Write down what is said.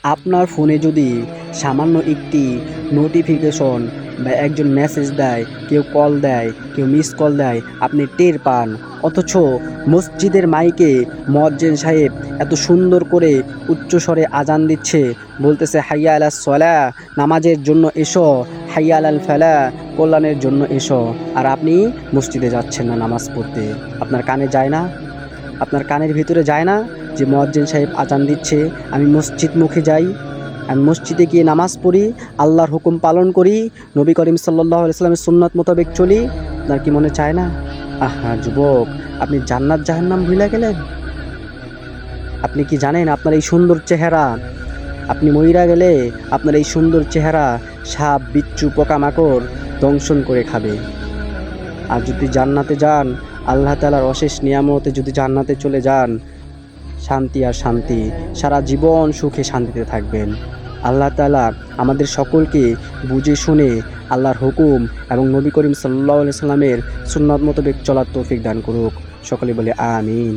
আপনার ফোনে যদি সামান্য একটি নোটিফিকেশন বা একজন মেসেজ দেয়, কেউ কল দেয়, কেউ মিস কল দেয়, আপনি টের পান। অথচ মসজিদের মাইকে মুয়াজ্জিন সাহেব এত সুন্দর করে উচ্চস্বরে আজান দিচ্ছে, বলতেছে হাইয়া আলাস সালাহ, নামাজের জন্য এসো, হাইয়া আলাল ফালাহ, কল্যাণের জন্য এসো, আর আপনি মসজিদে যাচ্ছেন না নামাজ পড়তে। আপনার কানে যায় না? আপনার কানের ভিতরে যায় না যে মুয়াজ্জিন সাহেব আজান দিচ্ছে, আমি মসজিদ মুখে যাই, আমি মসজিদে গিয়ে নামাজ পড়ি, আল্লাহর হুকুম পালন করি, নবী করিম সাল্লাল্লাহু আলাইহি সাল্লামের সুন্নাত মোতাবেক চলি? আপনার কি মনে চায় না? আহা যুবক, আপনি জান্নাত জাহান্নাম ভুলে গেলেন? আপনি কি জানেন আপনার এই সুন্দর চেহারা, আপনি মইরা গেলে আপনার এই সুন্দর চেহারা সাপ, বিচ্ছু, পোকামাকড় দংশন করে খাবে। আর যদি জান্নাতে যান, আল্লাহ তাআলার অশেষ নিয়ামতে যদি জান্নাতে চলে যান, শান্তি আর শান্তি, সারা জীবন সুখে শান্তিতে থাকবেন। আল্লাহ তাআলা আমাদের সকলকে বুঝে শুনে আল্লাহর হুকুম এবং নবী করিম সাল্লাল্লাহু আলাইহি সাল্লামের সুন্নাত মোতাবেক চলার তৌফিক দান করুক। সকলে বলে আমিন।